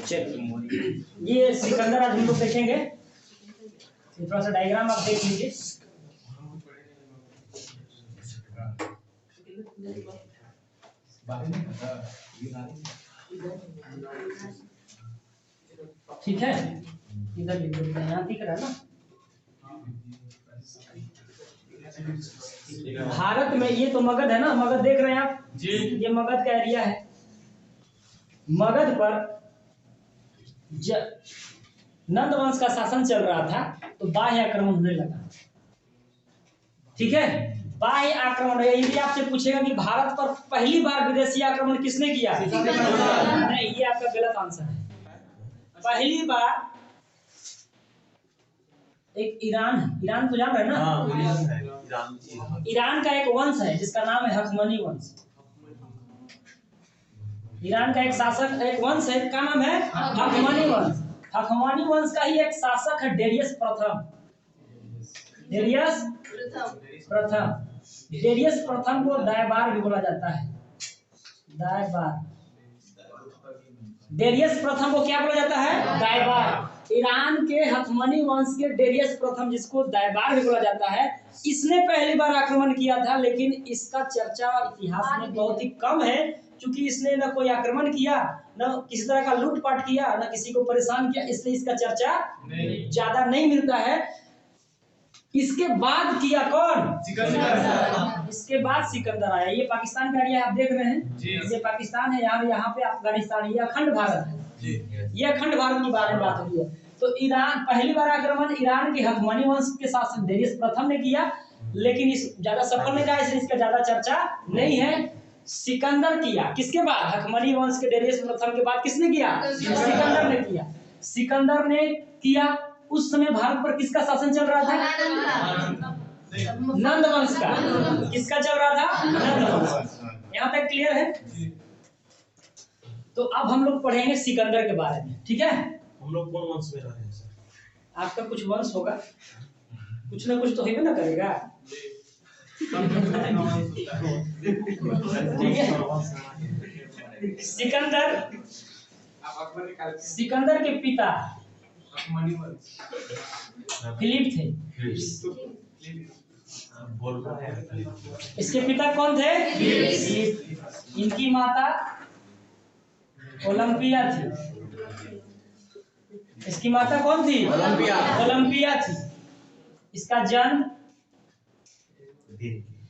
चलिए ये सिकंदर आज हम लोग देखेंगे। थोड़ा सा डायग्राम आप देख लीजिए। ठीक है, इधर लिख देते हैं, यहाँ दिख रहा है ना। भारत में ये तो मगध है ना, मगध देख रहे हैं आप जी। ये मगध का एरिया है। मगध पर नंद वंश का शासन चल रहा था, तो बाह्य आक्रमण होने लगा। ठीक है, बाह्य आक्रमण। यदि आपसे पूछेगा कि भारत पर पहली बार विदेशी आक्रमण किसने किया, नहीं, ये आपका गलत आंसर है। पहली बार एक ईरान है। ईरान तो जान रहे हैं ना? ईरान का एक वंश है जिसका नाम है हखमनी वंश। ईरान का एक शासक, एक वंश है, क्या नाम है? हखमनी वंश। हखमनी वंश का ही एक शासक है डेरियस प्रथम। डेरियस प्रथम को दायबार भी बोला जाता है। दायबार। डेरियस प्रथम को क्या बोला जाता है? दायबार। ईरान के हखमनी वंश के डेरियस प्रथम, जिसको दायबार भी बोला जाता है, इसने पहली बार आक्रमण किया था। लेकिन इसका चर्चा इतिहास में बहुत ही कम है, क्योंकि इसने न कोई आक्रमण किया, न किसी तरह का लूटपाट किया, न किसी को परेशान किया, इसलिए इसका चर्चा ज्यादा नहीं मिलता है। इसके बाद किया कौन? सिकंदर। इसके बाद सिकंदर आया। ये पाकिस्तान का एरिया आप देख रहे हैं, ये पाकिस्तान है, यहाँ पे अफगानिस्तान, ये अखंड भारत है। ये अखंड भारत की बारे में बात हो रही है। तो ईरान पहली बार आक्रमण ईरान के हखमनी वंश के शासक डेरियस प्रथम ने किया, लेकिन इस ज्यादा सफल नहीं रहा, इसलिए इसका ज्यादा चर्चा नहीं है। सिकंदर किया। किसके बाद? हखमनी वंश के डेरियस प्रथम के बाद किसने किया? सिकंदर ने किया। सिकंदर ने किया। उस समय भारत पर किसका शासन चल रहा था? नंद वंश का। किसका चल रहा था? नंद वंश। यहाँ तक क्लियर है? तो अब हम लोग पढ़ेंगे सिकंदर के बारे में। ठीक है, हम लोग कौन वंश में रहे हैं सर? आपका कुछ वंश होगा, कुछ ना कुछ तो ही ना करेगा। ठीक है, सिकंदर के पिता फिलिप थे। इसके पिता कौन थे? फिलिप। इनकी माता ओलंपिया थी। इसकी माता कौन थी? ओलंपिया थी। इसका जन्म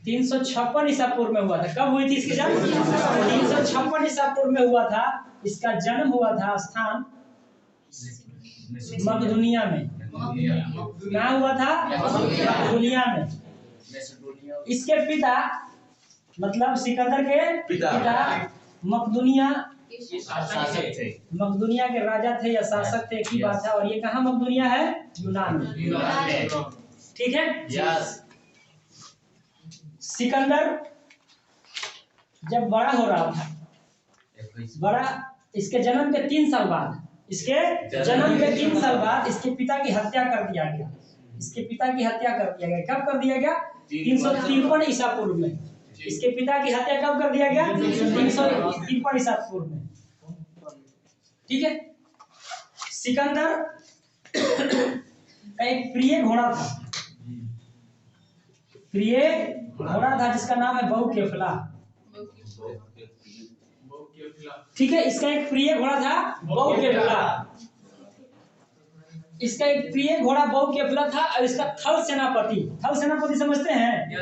356 ईसा पूर्व में हुआ था। कब हुई थी इसकी जन्म? 356 ईसा पूर्व में हुआ था। इसका जन्म हुआ था स्थान मकदूनिया में। कहाँ हुआ था? मकदूनिया में। इसके पिता, मतलब सिकंदर के पिता मकदूनिया के राजा थे या शासक थे, की बात है। और ये कहाँ मकदूनिया है? यूनान में। ठीक है। सिकंदर जब बड़ा हो रहा था, इसके जन्म के 3 साल बाद, इसके पिता की हत्या कर दिया गया। कब कर दिया गया? 353 ईसा पूर्व में। इसके पिता की हत्या कब कर दिया गया? 353 ईसा पूर्व में। ठीक है। सिकंदर का एक प्रिय घोड़ा था, जिसका नाम है बहुकेफला। ठीक है, इसका एक प्रिय घोड़ा था बहुकेफला। इसका एक प्रिय घोड़ा बहुकेफला था। और इसका थल सेनापति समझते हैं?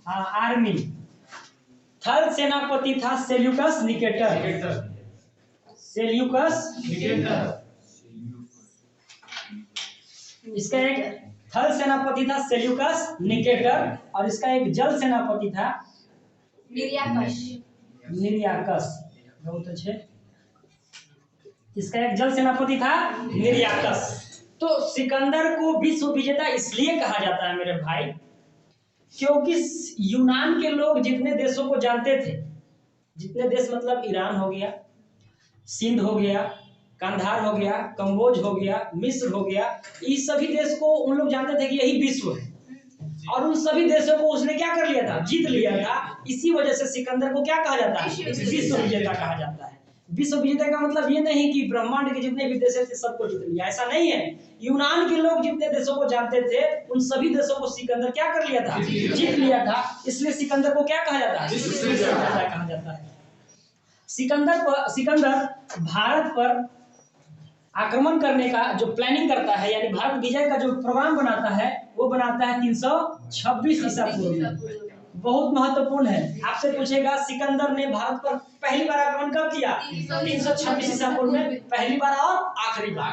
आर्मी। थल सेनापति था सेल्यूकस निकेटर। इसका एक थल सेनापति था सेल्यूकस निकेटर, और इसका एक जल सेनापति था निरियाकस। बहुत अच्छे। इसका एक जल सेनापति था निरियाकस। तो सिकंदर को विश्व विजेता इसलिए कहा जाता है मेरे भाई, क्योंकि यूनान के लोग जितने देशों को जानते थे, जितने देश मतलब ईरान हो गया, सिंध हो गया, कंधार हो गया, कंबोज हो गया, मिस्र हो गया, इस सभी देश को उन लोग जानते थे कि यही विश्व है। और उन सभी देशों को उसने क्या कर लिया था? जीत लिया था। इसी वजह से सिकंदर को क्या कहा जाता है? विश्व विजेता कहा जाता है। विश्व विजेता का मतलब ये नहीं कि ब्रह्मांड के जितने भी देश थे सबको जीत लिया, ऐसा नहीं है। यूनान के लोग जितने देशों को जानते थे उन सभी देशों को सिकंदर क्या कर लिया था, जीत लिया था। इसलिए सिकंदर को क्या कहा जाता है, कहा जाता है। सिकंदर भारत पर आक्रमण करने का जो प्लानिंग करता है, यानी भारत विजय का जो प्रोग्राम बनाता है, वो बनाता है 326 ईसा पूर्व में। बहुत महत्वपूर्ण है। आपसे पूछेगा सिकंदर ने भारत पर पहली बार आक्रमण कब किया, 326 ईसा पूर्व में पहली बार और आखिरी बार,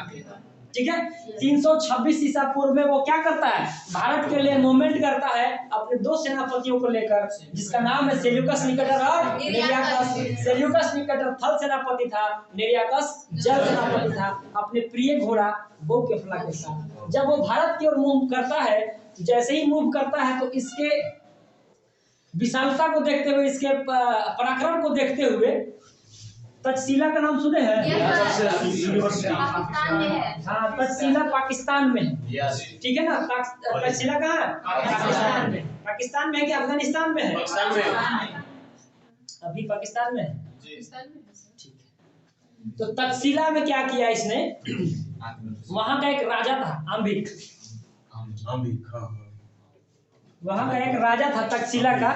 ठीक है। 326 ईसा पूर्व में वो क्या करता है, भारत के लिए मूवमेंट करता है अपने दो सेनापतियों को लेकर, जिसका नाम है सेल्यूकस निकेटर और नेरियाकस। सेल्यूकस निकेटर थल सेनापति था, नेरियाकस जल सेनापति था, अपने प्रिय घोड़ा बोकेफला के साथ। जब वो भारत की ओर मूव करता है, जैसे ही मूव करता है तो इसके विशालता को देखते हुए, इसके पराक्रम को देखते हुए, तक्षशिला का नाम सुने हैं? हाँ, तक्षशिला पाकिस्तान में है, ठीक है ना। तक्षशिला कहाँ है? पाकिस्तान में। पाकिस्तान में है कि अफगानिस्तान में है? अभी पाकिस्तान में है, ठीक है। तो तक्षशिला में क्या किया इसने, वहां का एक राजा था अम्बिक, वहां का एक राजा था तक्षशिला का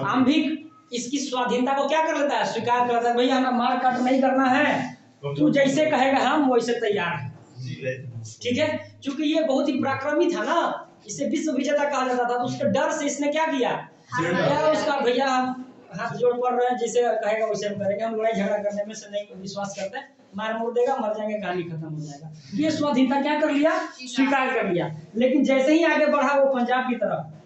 अम्बिक। इसकी स्वाधीनता को क्या कर लेता है, स्वीकार कर लेता है। भैया हमें मार काट नहीं करना है, तू जैसे कहेगा हम वैसे तैयार है, ठीक है। क्योंकि ये बहुत ही पराक्रमी था ना, इसे विश्व विजेता कहा जाता था। तो उसके डर से इसने क्या किया, उसका भैया हम हाथ जोड़ पड़ रहे हैं, जैसे कहेगा वैसे हम करेंगे, हम लड़ाई झगड़ा करने में से नहीं विश्वास करते, मार मोड़ देगा, मर जाएंगे, कहानी खत्म हो जाएगा। ये स्वाधीनता क्या कर लिया, स्वीकार कर लिया। लेकिन जैसे ही आगे बढ़ा वो पंजाब की तरफ,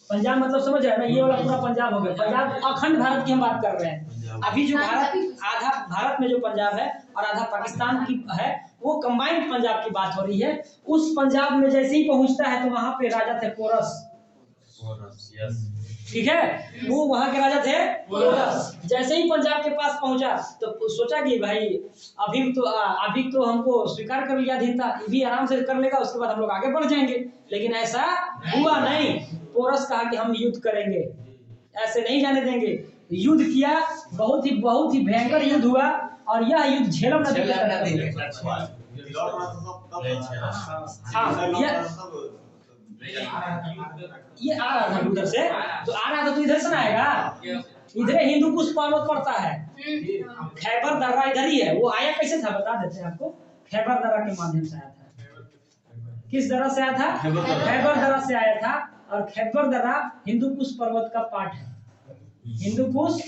पंजाब मतलब समझ रहे हैं ना, ये वाला पूरा पंजाब हो गया। पंजाब अखंड भारत की हम बात कर रहे हैं। अभी जो भारत, आधा भारत में जो पंजाब है और आधा पाकिस्तान की है, वो कंबाइंड पंजाब की बात हो रही है। उस पंजाब में जैसे ही पहुंचता है तो वहां पे राजा थे पोरस, ठीक है। वो वहां के राजा थे पोरस। जैसे ही पंजाब के पास पहुंचा तो सोचा कि भाई अभी तो हमको स्वीकार कर लिया अधीनता, भी आराम से कर लेगा, उसके बाद हम लोग आगे बढ़ जाएंगे। लेकिन ऐसा हुआ नहीं। पोरस कहा कि हम युद्ध करेंगे, ऐसे नहीं जाने देंगे। युद्ध किया, बहुत ही भयंकर युद्ध हुआ, और यह युद्ध झेलम नदी के तट पर। ये आ रहा था उधर से, तो आ रहा था तो इधर से ना आएगा, इधर हिंदू कुश पर्वत पड़ता है, खैबर दर्रा इधर ही है। वो आया कैसे था बता देते हैं आपको, खैबर दर्रा के माध्यम से आया था। किस दर्रा से आया था, खैबर दर्रा से आया था। और खैबर दर्रा हिंदू कुश पर्वत का पार्ट है, हिंदू कुश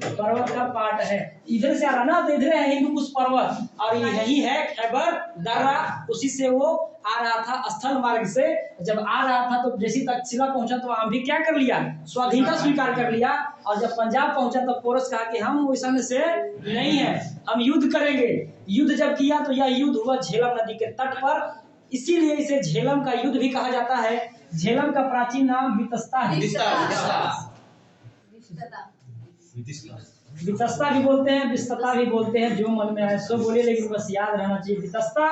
पर्वत का पार्ट है। इधर से आ रहा ना, तो इधर है हिंदू कुश पर्वत, और यही है खैबर दर्रा। उसी से वो आ रहा था स्थल मार्ग से। जब आ रहा था तो जैसे तक्षशिला पहुंचा तो वहां भी क्या कर लिया, स्वाधीनता स्वीकार कर लिया। और जब पंजाब पहुंचा तो पोरस कहा कि हम वैसा में से नहीं है, हम युद्ध करेंगे। युद्ध जब किया तो यह युद्ध हुआ झेलम नदी के तट पर, इसीलिए इसे झेलम का युद्ध भी कहा जाता है। झेलम का प्राचीन नाम वितस्ता है, वितस्ता भी बोलते हैं, विस्तता भी बोलते हैं, जो मन में आए सो बोले, लेकिन बस याद रहना चाहिए वितस्ता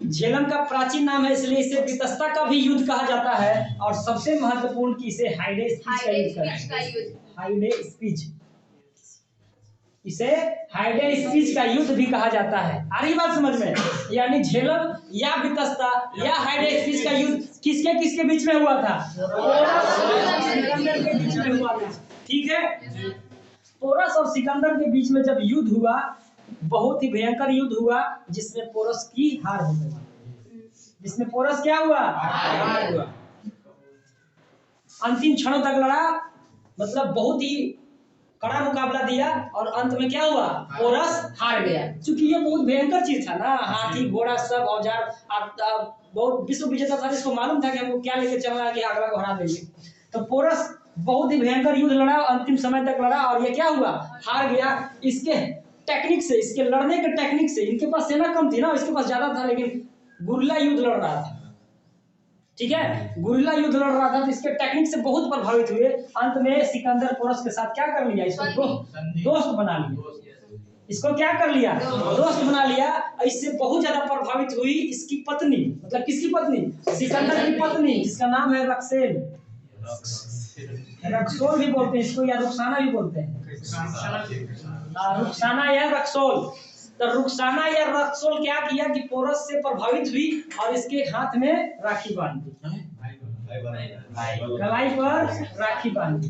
झेलम का प्राचीन नाम है, इसलिए इसे वितस्ता का भी युद्ध कहा जाता है। और सबसे महत्वपूर्ण कि इसे हाइडे स्पीच, इसे हाइडे स्पीच का युद्ध भी कहा जाता है। आ रही बात समझ में, यानी झेलम या वितस्ता या हाइडे स्पीच का युद्ध किसके किसके बीच में हुआ था, सिकंदर के बीच में हुआ था, ठीक है। पोरस और सिकंदर के बीच में जब युद्ध हुआ, बहुत ही भयंकर युद्ध हुआ, जिसमें पोरस की हार हो गई। जिसमें पोरस क्या हुआ, हार हुआ। अंतिम क्षणों तक लड़ा, मतलब बहुत ही कड़ा मुकाबला दिया, और अंत में क्या हुआ, पोरस हार गया। क्योंकि ये बहुत भयंकर चीज था ना, हाथी घोड़ा सब औजार, बहुत विश्व विजेता था, जिसको मालूम था कि हमको क्या लेके चलना है कि अगला को हरा देंगे। तो पोरस बहुत ही भयंकर युद्ध लड़ा, अंतिम समय तक लड़ा, और ये क्या हुआ, हार गया। इसके टेक्निक से, इसके लड़ने के टेक्निक से, इनके पास सेना कम थी ना, इसके पास ज्यादा था, लेकिन गुरिल्ला युद्ध लड़ रहा था, ठीक है। गुरिल्ला युद्ध लड़ रहा था, तो इसके टेक्निक से बहुत प्रभावित हुए। अंत में सिकंदर पोरस के साथ क्या कर लिया, इसको दोस्त बना लिया। इसको क्या कर लिया, दोस्त बना लिया। इससे बहुत ज्यादा प्रभावित हुई इसकी पत्नी, मतलब किसकी पत्नी, सिकंदर की पत्नी, जिसका नाम है रक्सेल, रक्सोल भी बोलते हैं इसको, या रुखसाना भी बोलते हैं। रुखसाना या रक्सोल। तो रुखसाना या रक्सोल क्या किया कि पोरस से प्रभावित हुई और इसके हाथ में राखी बांध दी, कलाई पर राखी बांध दी,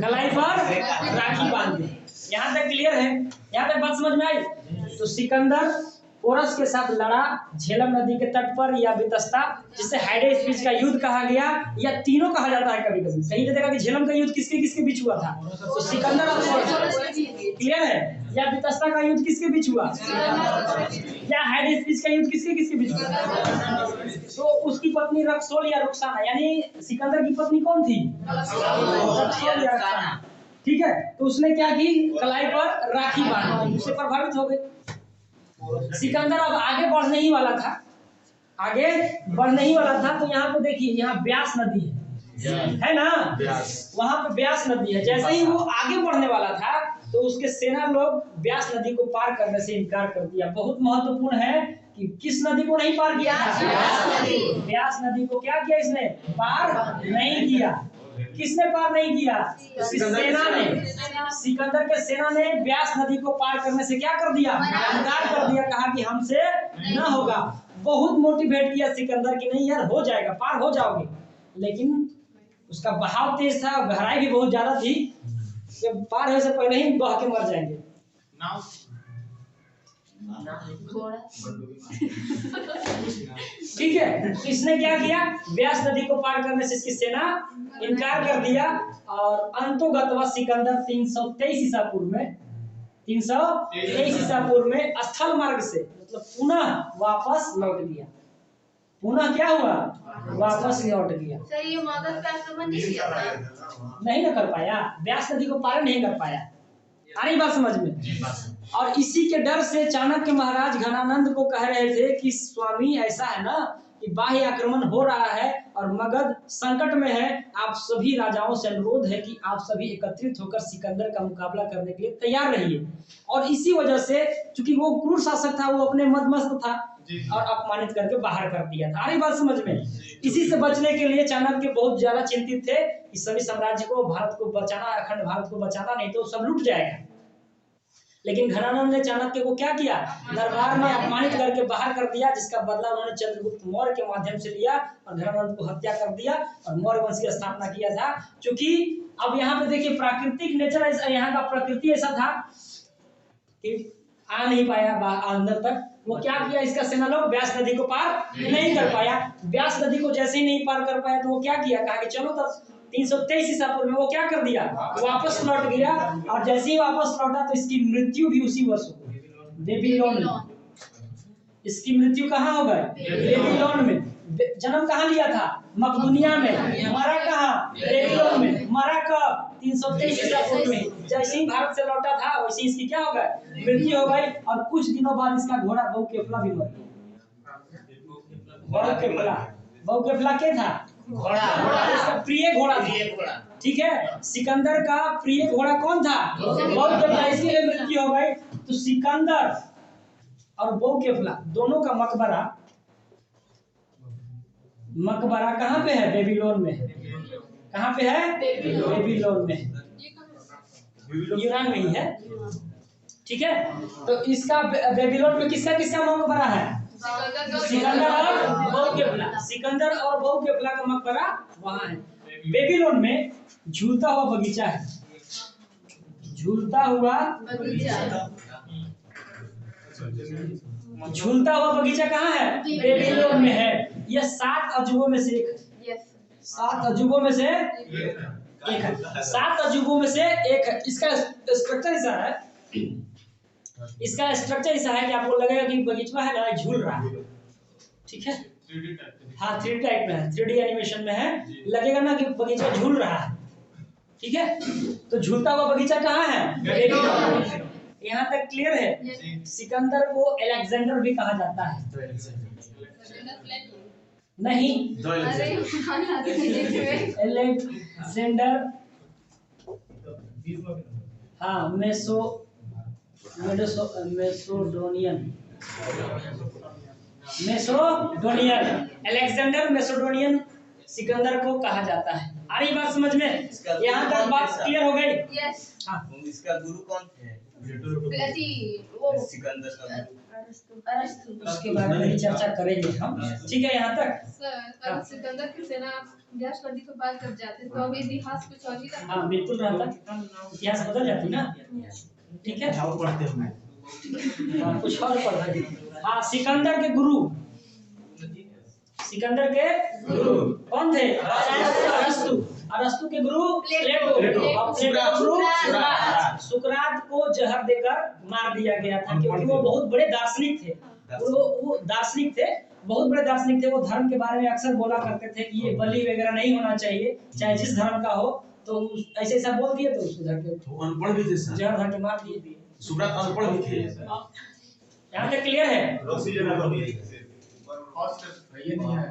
कलाई पर राखी बांध दी। यहाँ तक क्लियर है? यहाँ तक बात समझ में आई? तो सिकंदर पोरस के साथ लड़ा झेलम नदी के तट पर या वितस्ता, जिसे हाइडेस्पिस का युद्ध कहा गया या तीनों कहा जाता है कभी कभी। कहीं देखा कि झेलम का युद्ध किसके किसके बीच हुआ था? तो सिकंदर और पोरस। क्लियर है? या वितस्ता का युद्ध किसके बीच हुआ? या हाइडेस्पिस का युद्ध किसके किसके बीच हुआ? तो उसकी पत्नी रक्सोल या रुखसाना, यानी सिकंदर की पत्नी कौन थी? रक्सोल या रुखसाना। ठीक है, तो उसने क्या की? कलाई पर राखी बांधी, उससे प्रभावित हो गए। सिकंदर अब आगे बढ़ने ही वाला था, आगे बढ़ने ही वाला था। तो यहाँ पे देखिए, यहाँ ब्यास नदी है ना, वहां पे ब्यास नदी है। जैसे ही वो आगे बढ़ने वाला था तो उसके सेना लोग ब्यास नदी को पार करने से इनकार कर दिया। बहुत महत्वपूर्ण है कि किस नदी को नहीं पार किया था? ब्यास नदी को क्या किया इसने? पार नहीं किया। किसने पार नहीं किया? सेना ने। सिकंदर के सेना ने ब्यास नदी को पार करने से क्या कर दिया? इनकार कर दिया। कहा कि हमसे न होगा। बहुत मोटिवेट किया सिकंदर की, नहीं यार हो जाएगा, पार हो जाओगे। लेकिन उसका बहाव तेज था, गहराई भी बहुत ज्यादा थी, जब पार होने से पहले ही बह के मर जाएंगे। ठीक है, इसने क्या किया? ब्यास नदी को पार करने से इसकी सेना इनकार कर दिया और अंतोगतवा सिकंदर 323 ईसा पूर्व में 323 ईसा पूर्व में स्थल मार्ग से मतलब पुनः वापस लौट गया। पुनः क्या हुआ? वापस लौट गया। सर ये मगध पे आक्रमण नहीं किया था? नहीं ना कर पाया, ब्यास नदी को पार नहीं कर पाया। आ रही बात समझ में? और इसी के डर से चाणक्य महाराज घनानंद को कह रहे थे कि स्वामी ऐसा है ना कि बाह्य आक्रमण हो रहा है और मगध संकट में है, आप सभी राजाओं से अनुरोध है कि आप सभी एकत्रित होकर सिकंदर का मुकाबला करने के लिए तैयार रहिए। और इसी वजह से चूंकि वो क्रूर शासक था, वो अपने मदमस्त था और अपमानित करके बाहर कर दिया था। आ रही बात समझ में? इसी से बचने के लिए चाणक्य बहुत ज्यादा चिंतित थे कि सभी साम्राज्य को, भारत को बचाना, अखंड भारत को बचाना, नहीं तो सब लूट जाएगा। लेकिन घनानंद ने चाणक्य को क्या किया? दरबार में अपमानित करके बाहर कर दिया, जिसका बदला उन्होंने चंद्रगुप्त मौर्य के माध्यम से लिया और घनानंद को हत्या कर दिया और मौर्य वंश की स्थापना किया था। क्योंकि अब यहाँ पे देखिए प्राकृतिक नेचर, यहाँ का प्रकृति ऐसा था कि आ नहीं पाया अंदर तक। वो क्या किया? इसका सेना लोग ब्यास नदी को पार नहीं कर पाया। ब्यास नदी को जैसे ही नहीं पार कर पाया तो वो क्या किया? कहा कि चलो तब 323 ईसा पूर्व में वो क्या कर दिया? वापस लौट गया। और जैसे ही वापस लौटा तो इसकी मृत्यु भी उसी वर्ष हो गई, बेबीलोन में। इसकी मृत्यु कहाँ हो गई? बेबीलोन में। जन्म कहाँ लिया था? मकदूनिया में। मरा कहाँ? बेबीलोन में। मरा कब? 323 ईसा पूर्व में। जैसे ही भारत से लौटा था वैसे इसकी क्या हो गई? मृत्यु हो गई। और कुछ दिनों बाद इसका घोड़ा बहुकेफला भी मर गया। बहुकेफला क्या था? घोड़ा। इसका प्रिय घोड़ा था। ठीक है, सिकंदर का प्रिय घोड़ा कौन था? बहुकेफला। इसलिए मृत्यु हो गई। तो सिकंदर और बहुकेफला दोनों का मकबरा कहाँ पे है? बेबीलोन में है। कहाँ पे है? बेबीलोन में। यूनान में ही है। ठीक है, तो इसका बेबीलोन में किसका किसका मकबरा है? सिकंदर और बहुकेफला। सिकंदर और बहुकेफला का मकबरा वहां है। बेबीलोन में झूलता हुआ बगीचा है। झूलता हुआ बगीचा कहाँ है? बेबीलोन में है। यह 7 अजूबों में से एक है। 7 अजूबों में से एक है। 7 अजूबों में से एक है। इसका स्ट्रक्चर ऐसा है, कि आपको लगेगा कि बगीचा है ना, झूल रहा है। ठीक है, हाँ 3D टाइप में है, 3D एनिमेशन में है। लगेगा ना कि बगीचा झूल रहा है। ठीक है, तो झूलता हुआ बगीचा कहाँ है? यहाँ तक क्लियर है? सिकंदर को अलेक्जेंडर भी कहा जाता है। नहीं, अलेक्जेंडर, हाँ मेसोडोनियन। अलेक्जेंडर मेसोडोनियन सिकंदर को कहा जाता है। आ रही बात समझ में? यहाँ तक बात क्लियर हो गई? यस। हाँ इसका गुरु कौन थे? वो सिकंदर का गुरु अरस्तु। उसके बारे में भी चर्चा करेंगे हम। ठीक है यहाँ तक? सर सिकंदर की सेना विनाश करने के बाद जब जाते तो अब इतिहास कुछ और ही रहता। हाँ बिल्कुल रहता, इतिहास बदल जाती ना। ठीक है, और पढ़ते होंगे। हाँ, कुछ और पढ़ रहे हैं। हाँ, सिकंदर के गुरु, सिकंदर के गुरु कौन थे? अरस्तु। अरस्तु के गुरु प्लेटो। और प्लेटो के गुरु सुकरात को जहर देकर मार दिया गया था, क्योंकि वो बहुत बड़े दार्शनिक थे। वो दार्शनिक थे, बहुत बड़े दार्शनिक थे। वो धर्म के बारे में अक्सर बोला करते थे कि ये बलि वगैरह नहीं होना चाहिए, चाहे जिस धर्म का हो। तो ऐसे ऐसा बोल दिए तो उसको जाके वो अनपढ़ भी थे सर। जहर धर के मार दिए। सुब्रत अनपढ़ भी थे। यहाँ तक क्लियर है? ये नहीं है